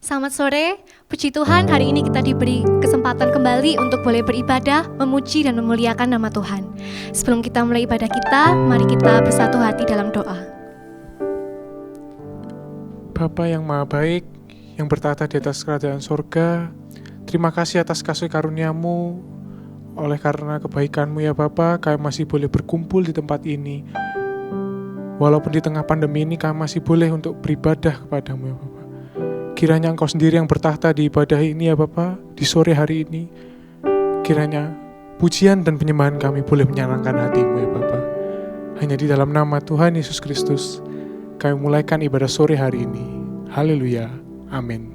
Selamat sore, puji Tuhan hari ini kita diberi kesempatan kembali untuk boleh beribadah, memuji dan memuliakan nama Tuhan. Sebelum kita mulai ibadah kita, mari kita bersatu hati dalam doa. Bapa yang maha baik, yang bertata di atas kerajaan sorga, terima kasih atas kasih karunia-Mu. Oleh karena kebaikan-Mu ya Bapa, kami masih boleh berkumpul di tempat ini. Walaupun di tengah pandemi ini kami masih boleh untuk beribadah kepada-Mu ya Bapa. Kiranya Engkau sendiri yang bertahta di ibadah ini ya Bapa, di sore hari ini. Kiranya pujian dan penyembahan kami boleh menyenangkan hati-Mu ya Bapa. Hanya di dalam nama Tuhan Yesus Kristus, kami mulaikan ibadah sore hari ini. Haleluya. Amin.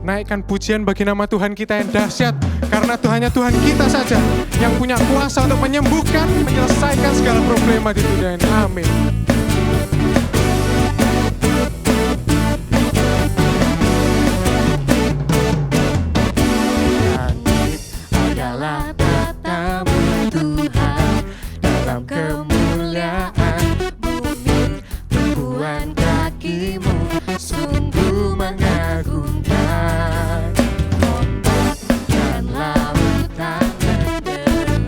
Naikkan pujian bagi nama Tuhan kita yang dahsyat, karena Tuhannya Tuhan kita saja yang punya kuasa untuk menyembuhkan, menyelesaikan segala problema di dunia ini. Amin. kemuliaan. Bumi tumbuhan kakimu sungguh mengagumkan. Ombak dan lautan menderu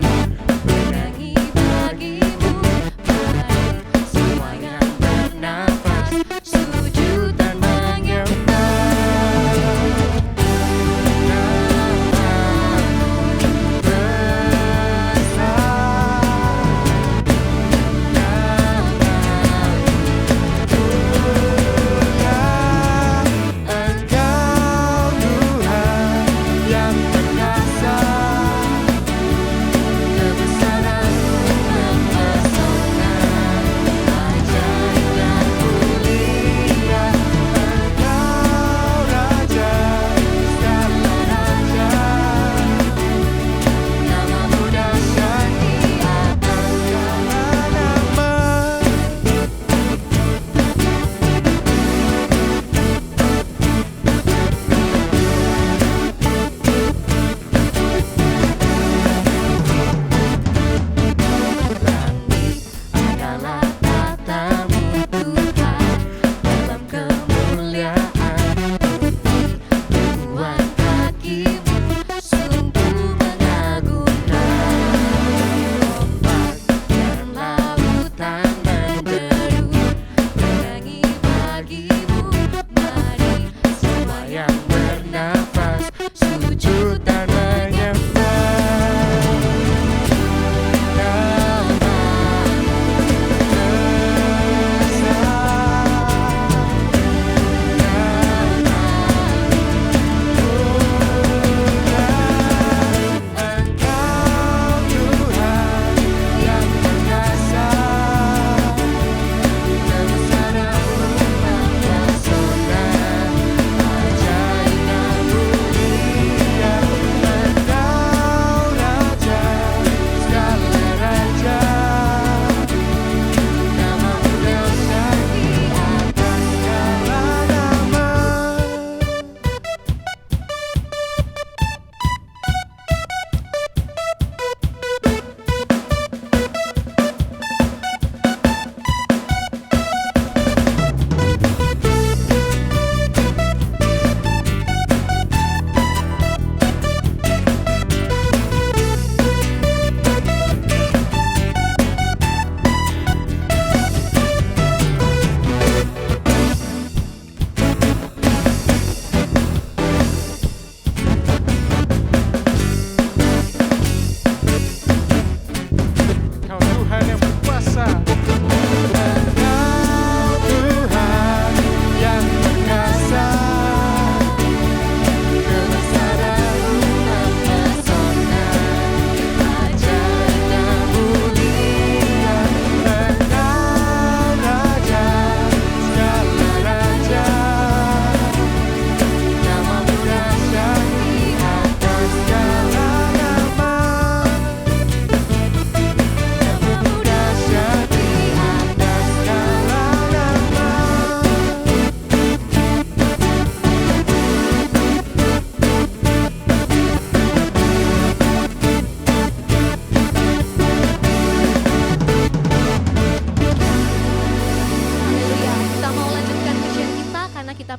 menyanyi bagimu. Mari semua yang bernafas sujud dan menyembah.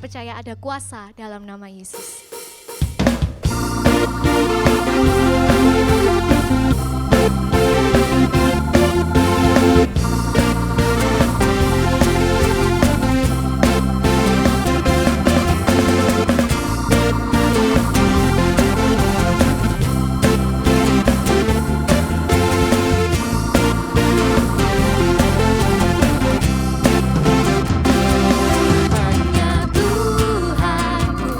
percaya ada kuasa dalam nama Yesus. Hanya Tuhanku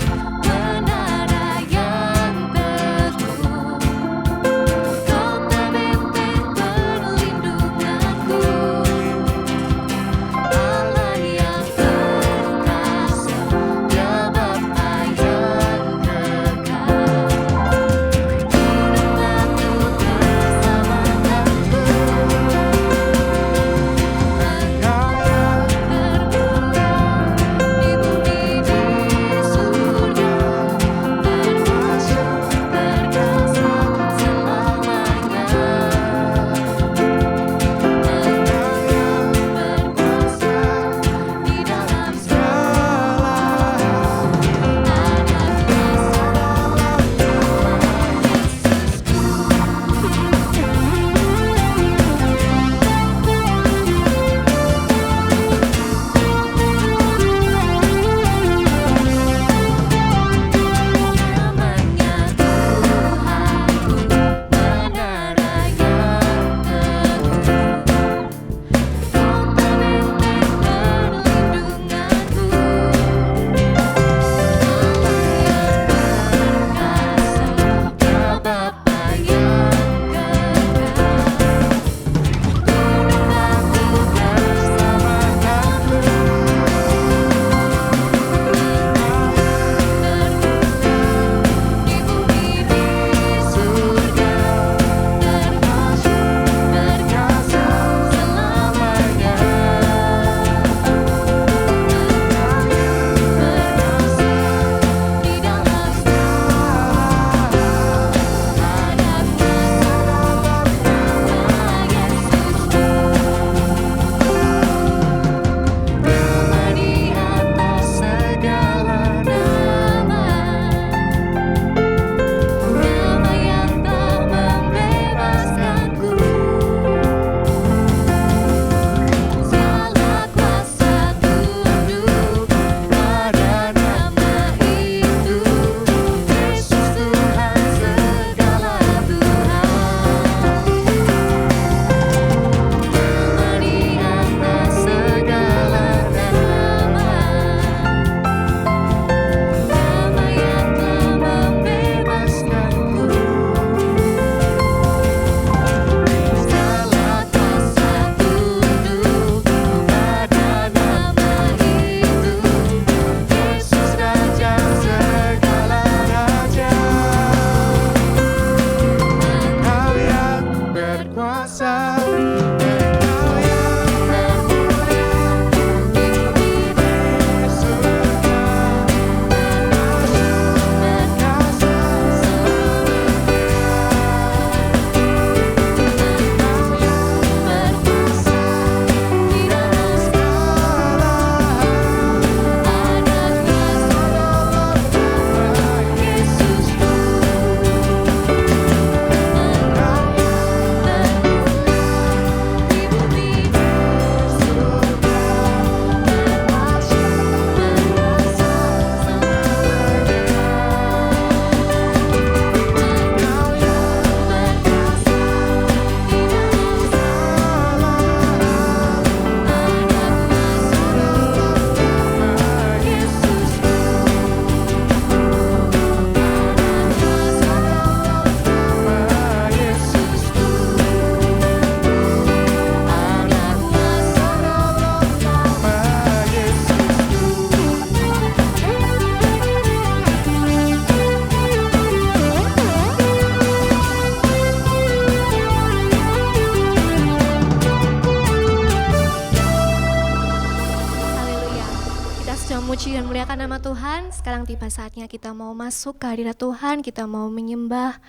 memuji dan memuliakan nama Tuhan. Sekarang tiba saatnya kita mau masuk ke hadirat Tuhan, kita mau menyembah.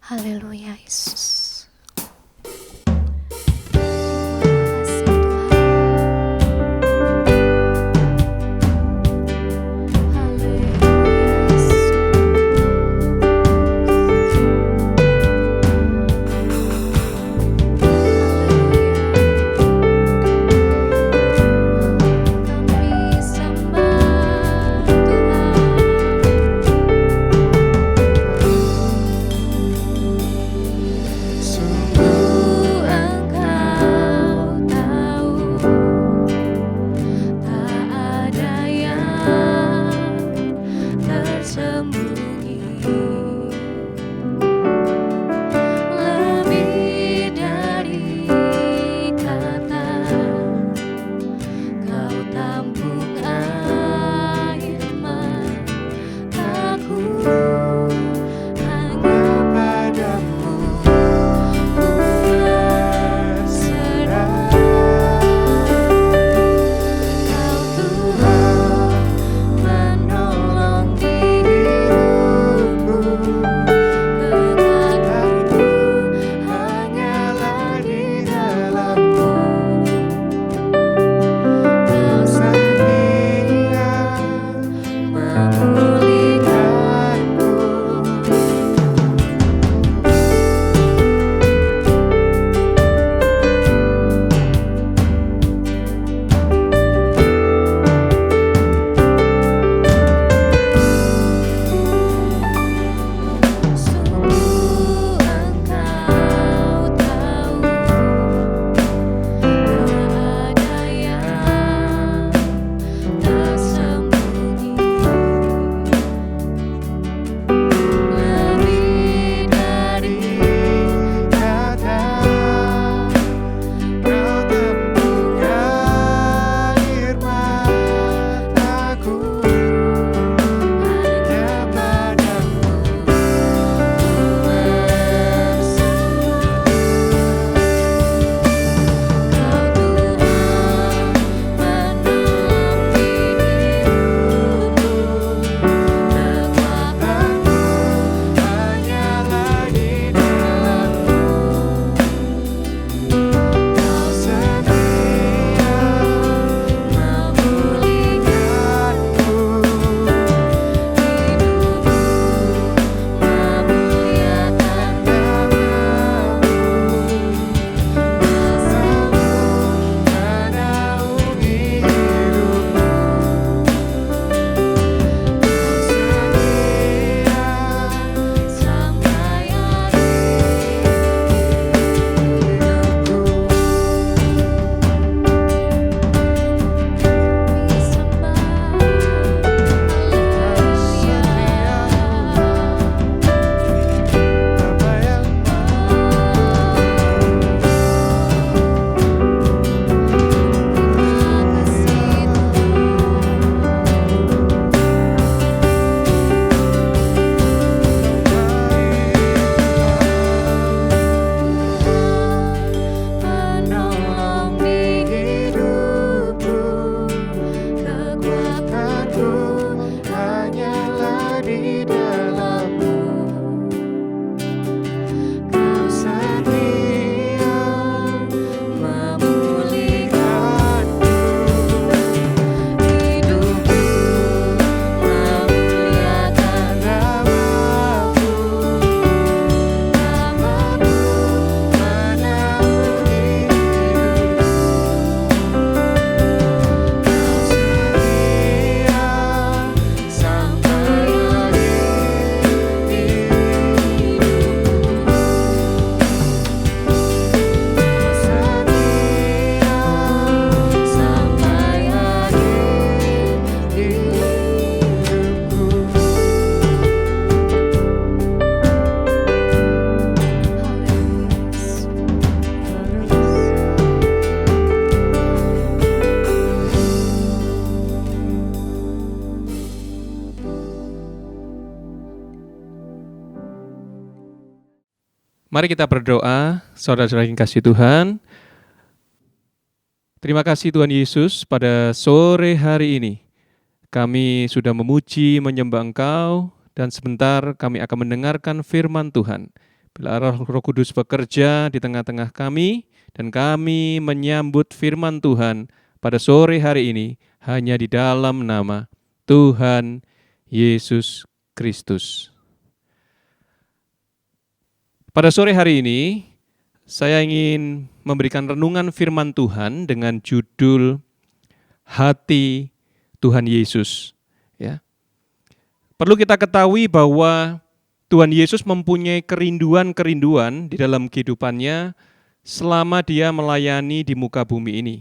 Haleluya Yesus. Mari kita berdoa, saudara-saudara yang kasih Tuhan. Terima kasih Tuhan Yesus pada sore hari ini. Kami sudah memuji, menyembah Engkau, dan sebentar kami akan mendengarkan firman Tuhan. Bila Roh Kudus bekerja di tengah-tengah kami, dan kami menyambut firman Tuhan pada sore hari ini, hanya di dalam nama Tuhan Yesus Kristus. Pada sore hari ini, saya ingin memberikan renungan firman Tuhan dengan judul Hati Tuhan Yesus. Ya. Perlu kita ketahui bahwa Tuhan Yesus mempunyai kerinduan-kerinduan di dalam kehidupannya selama dia melayani di muka bumi ini.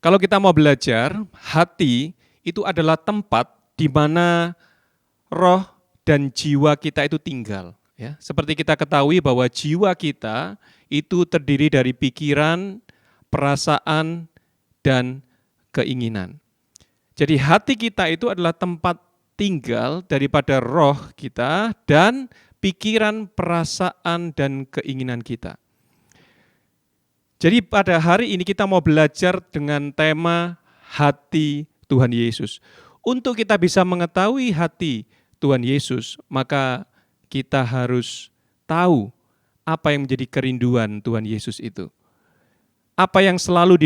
Kalau kita mau belajar, hati itu adalah tempat di mana roh dan jiwa kita itu tinggal. Ya. Seperti kita ketahui bahwa jiwa kita itu terdiri dari pikiran, perasaan, dan keinginan. Jadi hati kita itu adalah tempat tinggal daripada roh kita dan pikiran, perasaan, dan keinginan kita. Jadi pada hari ini kita mau belajar dengan tema hati Tuhan Yesus. Untuk kita bisa mengetahui hati Tuhan Yesus, maka kita harus tahu apa yang menjadi kerinduan Tuhan Yesus itu. Apa yang selalu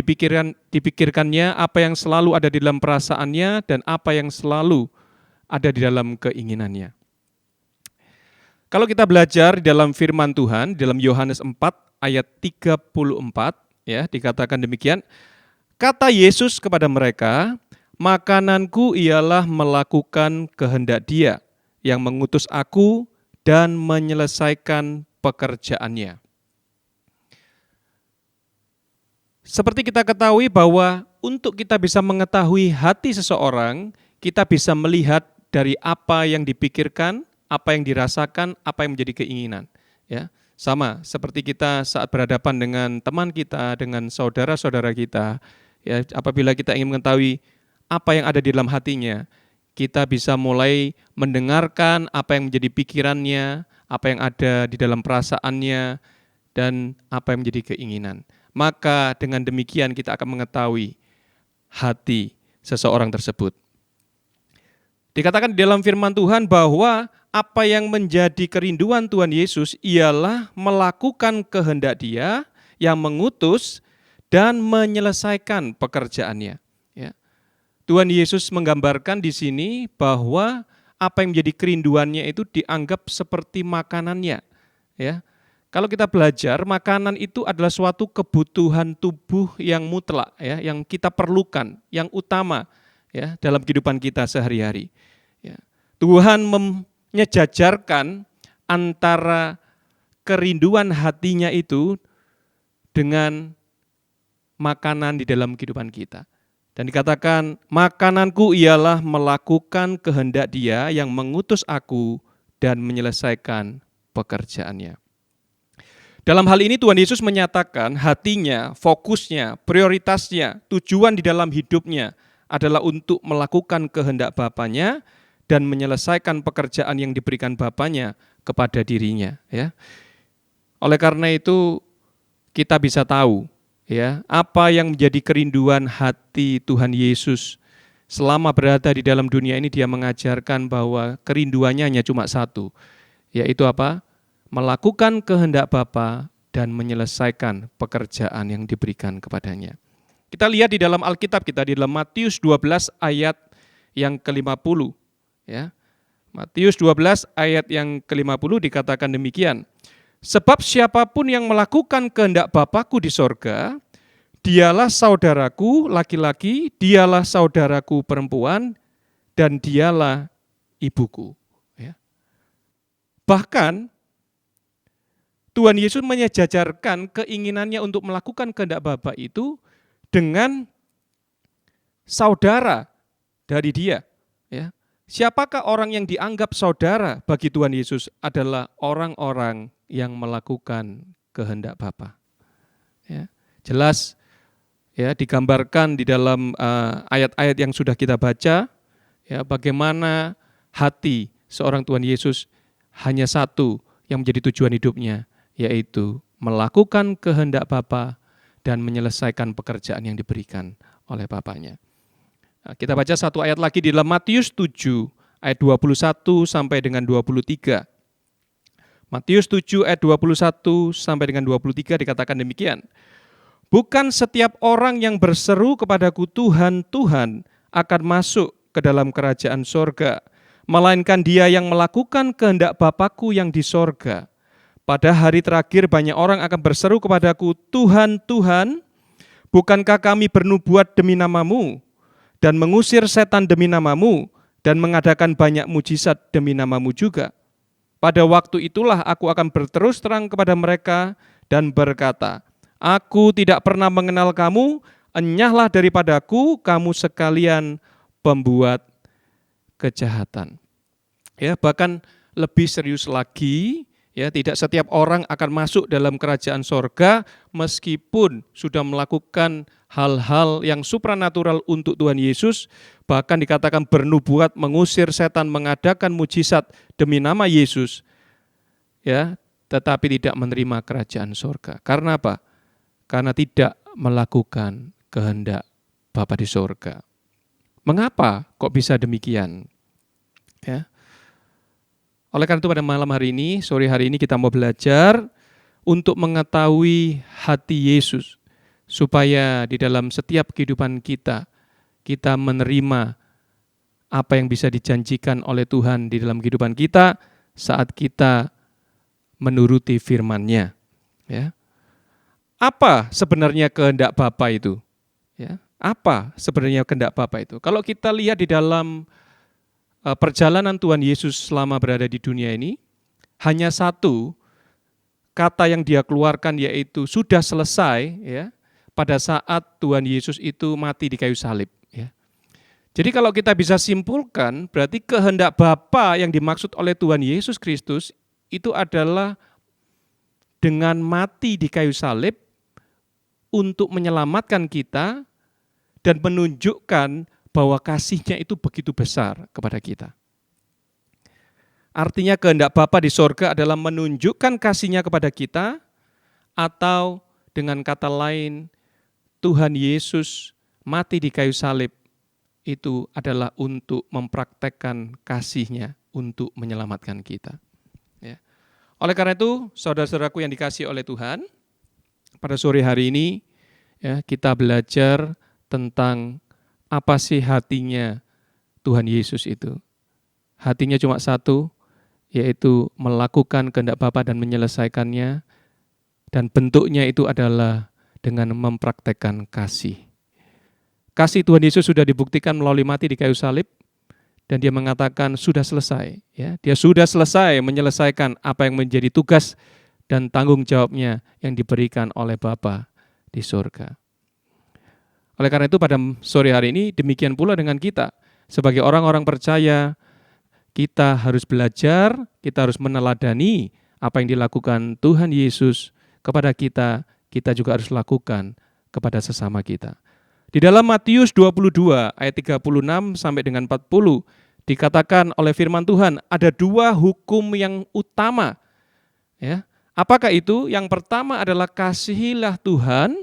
dipikirkannya, apa yang selalu ada di dalam perasaannya, dan apa yang selalu ada di dalam keinginannya. Kalau kita belajar di dalam firman Tuhan, dalam Yohanes 4 ayat 34, ya, dikatakan demikian, kata Yesus kepada mereka, makananku ialah melakukan kehendak Dia yang mengutus aku dan menyelesaikan pekerjaannya. Seperti kita ketahui bahwa untuk kita bisa mengetahui hati seseorang, kita bisa melihat dari apa yang dipikirkan, apa yang dirasakan, apa yang menjadi keinginan. Ya, sama seperti kita saat berhadapan dengan teman kita, dengan saudara-saudara kita. Ya, apabila kita ingin mengetahui apa yang ada di dalam hatinya, kita bisa mulai mendengarkan apa yang menjadi pikirannya, apa yang ada di dalam perasaannya, dan apa yang menjadi keinginan. Maka dengan demikian kita akan mengetahui hati seseorang tersebut. Dikatakan di dalam firman Tuhan bahwa apa yang menjadi kerinduan Tuhan Yesus ialah melakukan kehendak Dia yang mengutus dan menyelesaikan pekerjaannya. Ya. Tuhan Yesus menggambarkan di sini bahwa apa yang menjadi kerinduannya itu dianggap seperti makanannya. Ya. Kalau kita belajar, makanan itu adalah suatu kebutuhan tubuh yang mutlak, ya, yang kita perlukan, yang utama, ya, dalam kehidupan kita sehari-hari. Ya. Tuhan menyejajarkan antara kerinduan hatinya itu dengan makanan di dalam kehidupan kita. Dan dikatakan, makananku ialah melakukan kehendak Dia yang mengutus aku dan menyelesaikan pekerjaannya. Dalam hal ini Tuhan Yesus menyatakan hatinya, fokusnya, prioritasnya, tujuan di dalam hidupnya adalah untuk melakukan kehendak Bapanya dan menyelesaikan pekerjaan yang diberikan Bapanya kepada dirinya. Ya. Oleh karena itu kita bisa tahu, ya, apa yang menjadi kerinduan hati Tuhan Yesus. Selama berada di dalam dunia ini Dia mengajarkan bahwa kerinduannya hanya cuma satu, yaitu apa? Melakukan kehendak Bapa dan menyelesaikan pekerjaan yang diberikan kepadanya. Kita lihat di dalam Alkitab kita, di dalam Matius 12 ayat yang ke-50. Ya. Matius 12 ayat yang ke-50 dikatakan demikian. Sebab siapapun yang melakukan kehendak Bapa-Ku di sorga, dialah saudaraku laki-laki, dialah saudaraku perempuan, dan dialah ibuku. Ya. Bahkan Tuhan Yesus menyejajarkan keinginannya untuk melakukan kehendak Bapa itu dengan saudara dari Dia. Ya. Siapakah orang yang dianggap saudara bagi Tuhan Yesus adalah orang-orang yang melakukan kehendak Bapa. Ya. Jelas, ya, digambarkan di dalam ayat-ayat yang sudah kita baca, ya, bagaimana hati seorang Tuhan Yesus hanya satu yang menjadi tujuan hidupnya, yaitu melakukan kehendak Bapa dan menyelesaikan pekerjaan yang diberikan oleh Bapanya. Nah, kita baca satu ayat lagi di dalam Matius 7 ayat 21 sampai dengan 23. Matius 7 ayat 21 sampai dengan 23 dikatakan demikian. Bukan setiap orang yang berseru kepadaku Tuhan, Tuhan akan masuk ke dalam kerajaan sorga, melainkan dia yang melakukan kehendak Bapa-Ku yang di sorga. Pada hari terakhir banyak orang akan berseru kepadaku, Tuhan, Tuhan, bukankah kami bernubuat demi namamu, dan mengusir setan demi namamu, dan mengadakan banyak mujizat demi namamu juga? Pada waktu itulah aku akan berterus terang kepada mereka dan berkata, aku tidak pernah mengenal kamu, enyahlah daripadaku, kamu sekalian pembuat kejahatan. Ya, bahkan lebih serius lagi, ya, tidak setiap orang akan masuk dalam kerajaan sorga meskipun sudah melakukan hal-hal yang supranatural untuk Tuhan Yesus, bahkan dikatakan bernubuat, mengusir setan, mengadakan mujizat demi nama Yesus, ya, tetapi tidak menerima kerajaan sorga. Karena apa? Karena tidak melakukan kehendak Bapa di sorga. Mengapa kok bisa demikian? Ya. Oleh karena itu pada malam hari ini, sore hari ini kita mau belajar untuk mengetahui hati Yesus, supaya di dalam setiap kehidupan kita menerima apa yang bisa dijanjikan oleh Tuhan di dalam kehidupan kita saat kita menuruti firman-Nya. Ya. Apa sebenarnya kehendak Bapa itu? Ya. Apa sebenarnya kehendak Bapa itu? Kalau kita lihat di dalam perjalanan Tuhan Yesus selama berada di dunia ini, hanya satu kata yang dia keluarkan, yaitu sudah selesai, ya, pada saat Tuhan Yesus itu mati di kayu salib. Ya. Jadi kalau kita bisa simpulkan, berarti kehendak Bapa yang dimaksud oleh Tuhan Yesus Kristus itu adalah dengan mati di kayu salib untuk menyelamatkan kita dan menunjukkan bahwa kasih-Nya itu begitu besar kepada kita. Artinya kehendak Bapa di sorga adalah menunjukkan kasih-Nya kepada kita, atau dengan kata lain, Tuhan Yesus mati di kayu salib itu adalah untuk mempraktekkan kasih-Nya untuk menyelamatkan kita. Ya. Oleh karena itu, saudara-saudaraku yang dikasihi oleh Tuhan, pada sore hari ini ya, kita belajar tentang apa sih hatinya Tuhan Yesus itu. Hatinya cuma satu, yaitu melakukan kehendak Bapa dan menyelesaikannya, dan bentuknya itu adalah dengan mempraktekkan kasih. Kasih Tuhan Yesus sudah dibuktikan melalui mati di kayu salib, dan dia mengatakan sudah selesai. Ya, dia sudah selesai menyelesaikan apa yang menjadi tugas dan tanggung jawabnya yang diberikan oleh Bapa di surga. Oleh karena itu pada sore hari ini demikian pula dengan kita. Sebagai orang-orang percaya, kita harus belajar, kita harus meneladani apa yang dilakukan Tuhan Yesus kepada kita, kita juga harus lakukan kepada sesama kita. Di dalam Matius 22 ayat 36 sampai dengan 40 dikatakan oleh firman Tuhan, ada dua hukum yang utama. Ya. Apakah itu? Yang pertama adalah kasihilah Tuhan,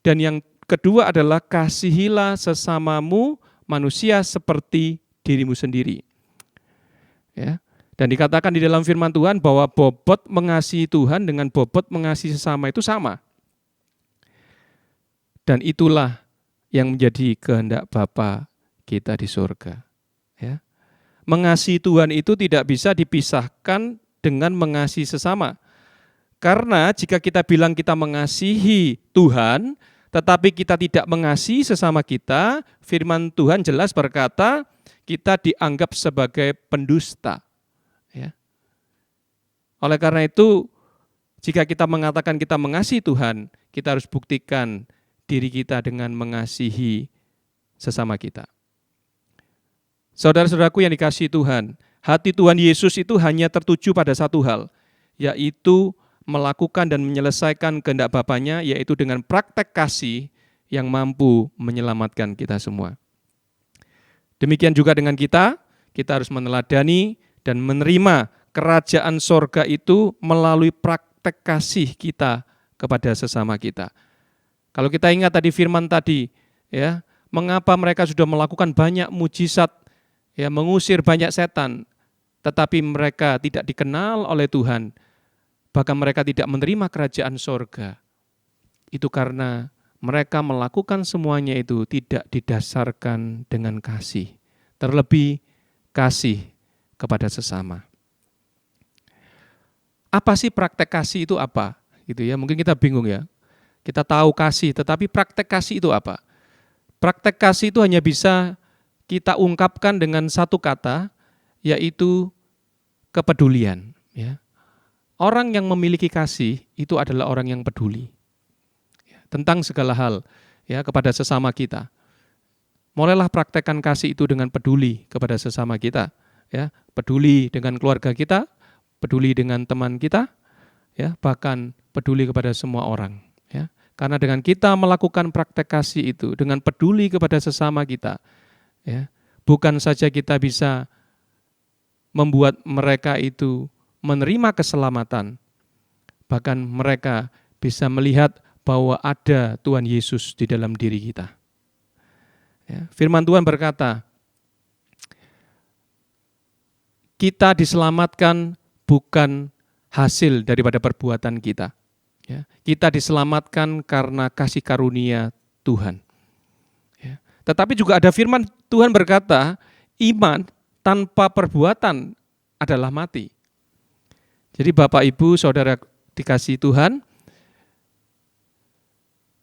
dan yang kedua adalah kasihilah sesamamu manusia seperti dirimu sendiri. Ya. Dan dikatakan di dalam firman Tuhan bahwa bobot mengasihi Tuhan dengan bobot mengasihi sesama itu sama. Dan itulah yang menjadi kehendak Bapa kita di surga. Ya. Mengasihi Tuhan itu tidak bisa dipisahkan dengan mengasihi sesama. Karena jika kita bilang kita mengasihi Tuhan, tetapi kita tidak mengasihi sesama kita, firman Tuhan jelas berkata, kita dianggap sebagai pendusta. Ya. Oleh karena itu, jika kita mengatakan kita mengasihi Tuhan, kita harus buktikan diri kita dengan mengasihi sesama kita. Saudara-saudaraku yang dikasihi Tuhan, hati Tuhan Yesus itu hanya tertuju pada satu hal, yaitu melakukan dan menyelesaikan kehendak Bapanya, yaitu dengan praktek kasih yang mampu menyelamatkan kita semua. Demikian juga dengan kita harus meneladani dan menerima kerajaan sorga itu melalui praktek kasih kita kepada sesama kita. Kalau kita ingat tadi firman tadi, ya, mengapa mereka sudah melakukan banyak mujizat, ya, mengusir banyak setan, tetapi mereka tidak dikenal oleh Tuhan, bahkan mereka tidak menerima kerajaan sorga. Itu karena mereka melakukan semuanya itu tidak didasarkan dengan kasih, terlebih kasih kepada sesama. Apa sih praktek kasih itu apa? Gitu ya, mungkin kita bingung ya. Kita tahu kasih, tetapi praktek kasih itu apa? Praktek kasih itu hanya bisa kita ungkapkan dengan satu kata, yaitu kepedulian. Ya. Orang yang memiliki kasih itu adalah orang yang peduli tentang segala hal, ya, kepada sesama kita. Mulailah praktekkan kasih itu dengan peduli kepada sesama kita, ya, peduli dengan keluarga kita, peduli dengan teman kita, ya, bahkan peduli kepada semua orang, ya. Karena dengan kita melakukan praktek kasih itu, dengan peduli kepada sesama kita, ya, bukan saja kita bisa membuat mereka itu menerima keselamatan, bahkan mereka bisa melihat bahwa ada Tuhan Yesus di dalam diri kita. Ya, firman Tuhan berkata, kita diselamatkan bukan hasil daripada perbuatan kita. Ya, kita diselamatkan karena kasih karunia Tuhan. Ya, tetapi juga ada firman Tuhan berkata, iman tanpa perbuatan adalah mati. Jadi Bapak, Ibu, Saudara dikasihi Tuhan,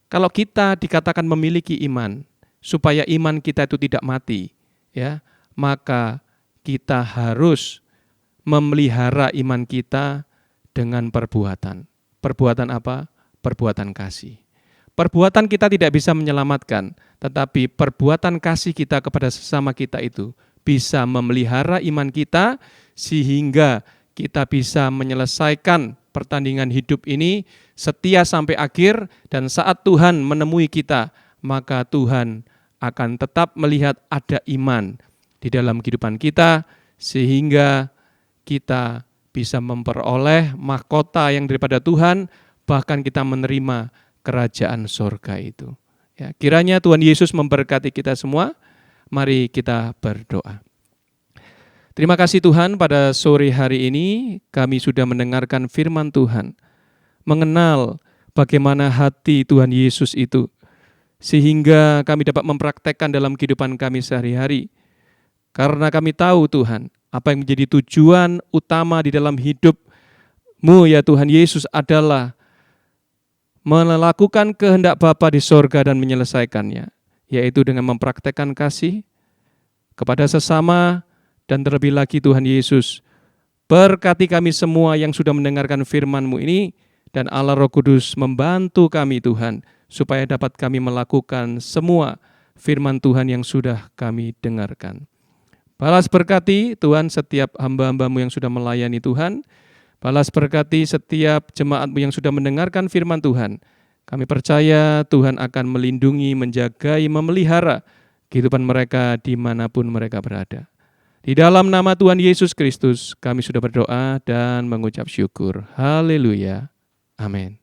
kalau kita dikatakan memiliki iman, supaya iman kita itu tidak mati, ya, maka kita harus memelihara iman kita dengan perbuatan. Perbuatan apa? Perbuatan kasih. Perbuatan kita tidak bisa menyelamatkan, tetapi perbuatan kasih kita kepada sesama kita itu bisa memelihara iman kita sehingga kita bisa menyelesaikan pertandingan hidup ini setia sampai akhir, dan saat Tuhan menemui kita, maka Tuhan akan tetap melihat ada iman di dalam kehidupan kita, sehingga kita bisa memperoleh mahkota yang daripada Tuhan, bahkan kita menerima kerajaan sorga itu. Ya, kiranya Tuhan Yesus memberkati kita semua. Mari kita berdoa. Terima kasih Tuhan, pada sore hari ini kami sudah mendengarkan firman Tuhan, mengenal bagaimana hati Tuhan Yesus itu, sehingga kami dapat mempraktekkan dalam kehidupan kami sehari-hari. Karena kami tahu Tuhan, apa yang menjadi tujuan utama di dalam hidup-Mu ya Tuhan Yesus adalah melakukan kehendak Bapa di sorga dan menyelesaikannya, yaitu dengan mempraktekkan kasih kepada sesama. Dan terlebih lagi Tuhan Yesus, berkati kami semua yang sudah mendengarkan firman-Mu ini, dan Allah Roh Kudus membantu kami Tuhan, supaya dapat kami melakukan semua firman Tuhan yang sudah kami dengarkan. Balas berkati Tuhan setiap hamba-hamba-Mu yang sudah melayani Tuhan, balas berkati setiap jemaat-Mu yang sudah mendengarkan firman Tuhan. Kami percaya Tuhan akan melindungi, menjagai, memelihara kehidupan mereka dimanapun mereka berada. Di dalam nama Tuhan Yesus Kristus, kami sudah berdoa dan mengucap syukur. Haleluya. Amin.